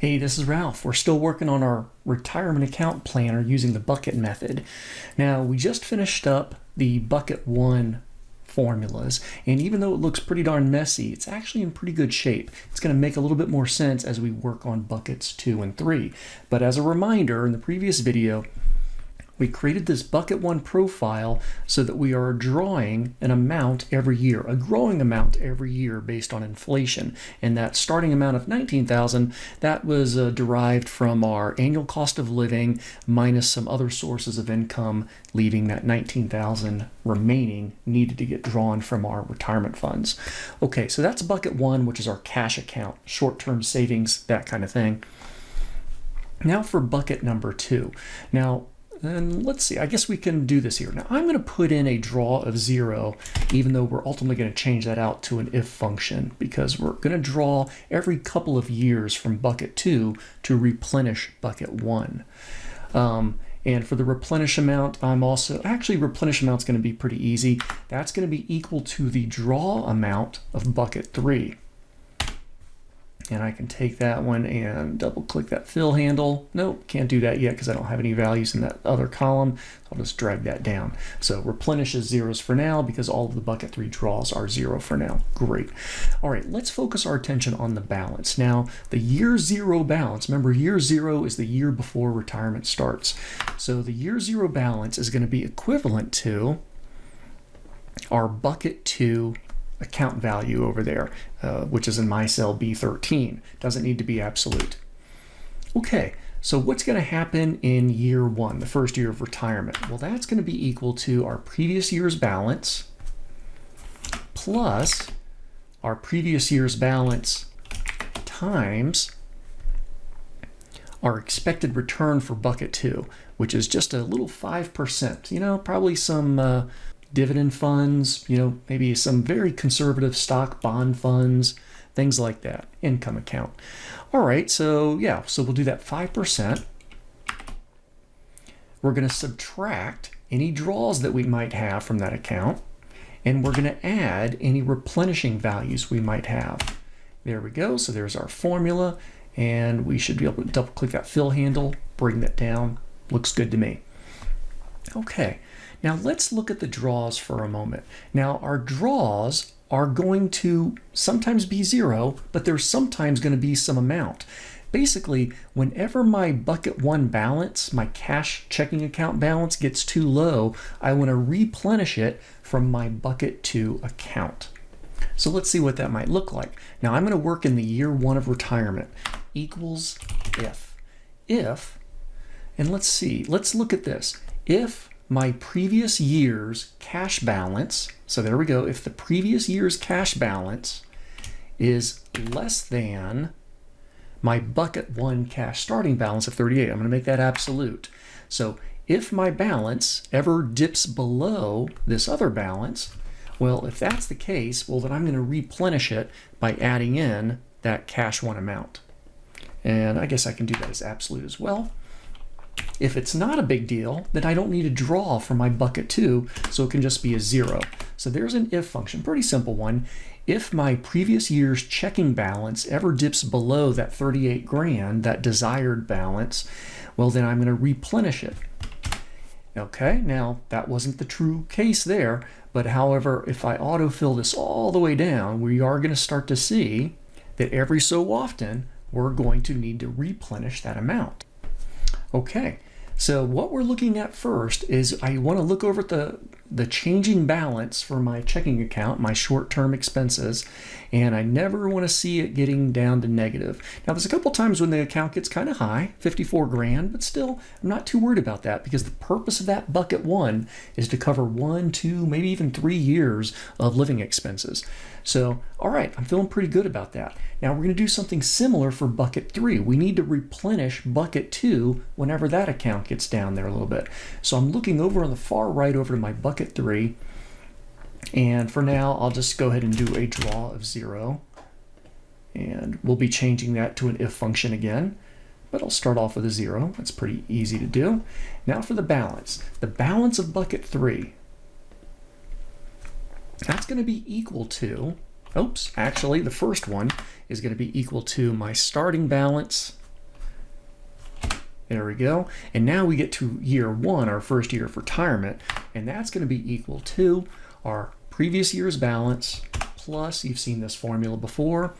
Hey, this is Ralph. We're still working on our retirement account planner using the bucket method. Now, we just finished up the bucket 1 formulas, and even though it looks pretty darn messy, it's actually in pretty good shape. It's going to make a little bit more sense as we work on buckets 2 and 3. But as a reminder, in the previous video, we created this bucket 1 profile so that we are drawing an amount every year, a growing amount every year based on inflation. And that starting amount of $19,000, that was derived from our annual cost of living minus some other sources of income, leaving that $19,000 remaining needed to get drawn from our retirement funds. Okay, so that's bucket 1, which is our cash account, short-term savings, that kind of thing. Now for bucket number 2. Now, and let's see, I guess we can do this here. Now I'm going to put in a draw of 0, even though we're ultimately going to change that out to an if function, because we're going to draw every couple of years from bucket 2 to replenish bucket 1. And for the replenish amount, replenish amount's going to be pretty easy. That's going to be equal to the draw amount of bucket 3. And I can take that one and double click that fill handle. Nope, can't do that yet because I don't have any values in that other column. I'll just drag that down. So replenish is zeros for now because all of the bucket 3 draws are 0 for now. Great. All right, let's focus our attention on the balance. Now, the year 0 balance, remember year 0 is the year before retirement starts. So the year 0 balance is going to be equivalent to our bucket 2 account value over there, which is in my cell B13. Doesn't need to be absolute. Okay, so what's going to happen in year 1, the first year of retirement? Well, that's going to be equal to our previous year's balance plus our previous year's balance times our expected return for bucket 2, which is just a little 5%. You know, probably some dividend funds, maybe some very conservative stock bond funds, things like that, income account. All right, so we'll do that 5%. We're going to subtract any draws that we might have from that account, and we're going to add any replenishing values we might have. There we go, so there's our formula, and we should be able to double click that fill handle, bring that down. Looks good to me. Okay. Now let's look at the draws for a moment. Now our draws are going to sometimes be 0, but there's sometimes going to be some amount. Basically, whenever my bucket 1 balance, my cash checking account balance gets too low, I want to replenish it from my bucket 2 account. So let's see what that might look like. Now I'm going to work in the year 1 of retirement. Equals if, and let's look at this. If my previous year's cash balance, so there we go, if the previous year's cash balance is less than my bucket 1 cash starting balance of 38, I'm going to make that absolute. So if my balance ever dips below this other balance, well, if that's the case, well, then I'm going to replenish it by adding in that cash 1 amount. And I guess I can do that as absolute as well. If it's not a big deal, then I don't need to draw from my bucket 2, so it can just be a 0. So there's an if function, pretty simple one. If my previous year's checking balance ever dips below that 38 grand, that desired balance, well, then I'm going to replenish it. Okay, now that wasn't the true case there, but however, if I autofill this all the way down, we are going to start to see that every so often we're going to need to replenish that amount. Okay, so what we're looking at first is I want to look over at the changing balance for my checking account, my short-term expenses, and I never want to see it getting down to negative. Now there's a couple times when the account gets kind of high, 54 grand, but still I'm not too worried about that because the purpose of that bucket 1 is to cover 1, 2, maybe even 3 years of living expenses. So, all right, I'm feeling pretty good about that. Now we're going to do something similar for bucket 3. We need to replenish bucket 2 whenever that account gets down there a little bit. So I'm looking over on the far right over to my bucket 3, and for now I'll just go ahead and do a draw of 0, and we'll be changing that to an if function again, but I'll start off with a 0. That's pretty easy to do. Now for the balance. The balance of bucket 3, that's going to be equal to, the first one is going to be equal to my starting balance There we go. And now we get to year 1, our first year of retirement, and that's going to be equal to our previous year's balance plus, you've seen this formula before,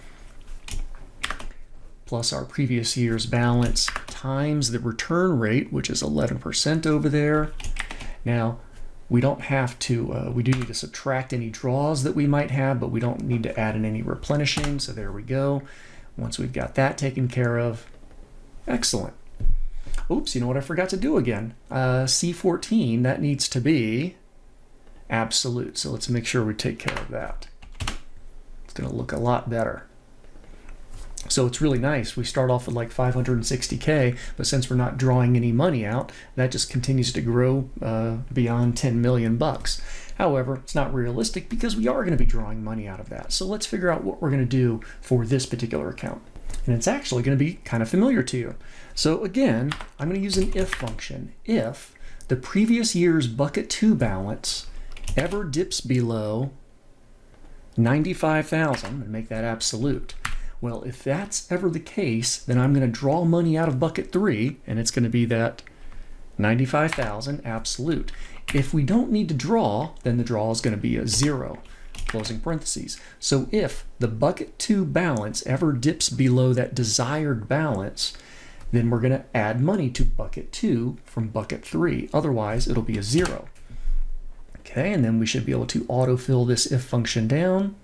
plus our previous year's balance times the return rate, which is 11% over there. Now, we don't have to, we do need to subtract any draws that we might have, but we don't need to add in any replenishing, so there we go. Once we've got that taken care of, excellent. Oops, you know what I forgot to do again? C14, that needs to be absolute. So let's make sure we take care of that. It's going to look a lot better. So it's really nice. We start off with like 560K, but since we're not drawing any money out, that just continues to grow beyond 10 million bucks. However, it's not realistic because we are going to be drawing money out of that. So let's figure out what we're going to do for this particular account. And it's actually going to be kind of familiar to you. So again, I'm going to use an if function. If the previous year's bucket 2 balance ever dips below 95,000, and make that absolute. Well, if that's ever the case, then I'm going to draw money out of bucket 3, and it's going to be that 95,000 absolute. If we don't need to draw, then the draw is going to be a 0. Closing parentheses. So if the bucket 2 balance ever dips below that desired balance, then we're going to add money to bucket 2 from bucket 3. Otherwise, it'll be a 0. Okay, and then we should be able to autofill this if function down.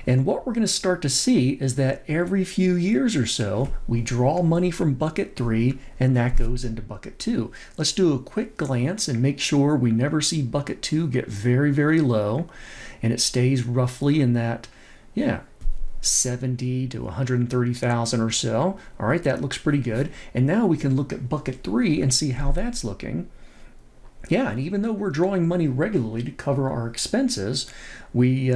And what we're going to start to see is that every few years or so, we draw money from bucket 3, and that goes into bucket 2. Let's do a quick glance and make sure we never see bucket 2 get very, very low, and it stays roughly in that, 70 to 130,000 or so. All right, that looks pretty good. And now we can look at bucket 3 and see how that's looking. Yeah, and even though we're drawing money regularly to cover our expenses, we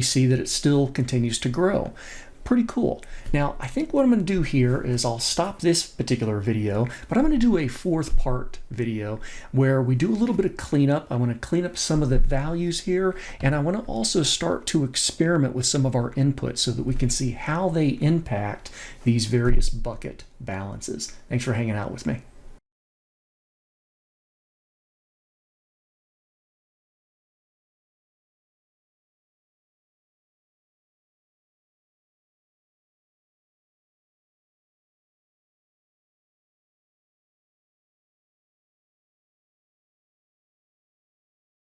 see that it still continues to grow. Pretty cool. Now, I think what I'm going to do here is I'll stop this particular video, but I'm going to do a 4th part video where we do a little bit of cleanup. I want to clean up some of the values here, and I want to also start to experiment with some of our inputs so that we can see how they impact these various bucket balances. Thanks for hanging out with me.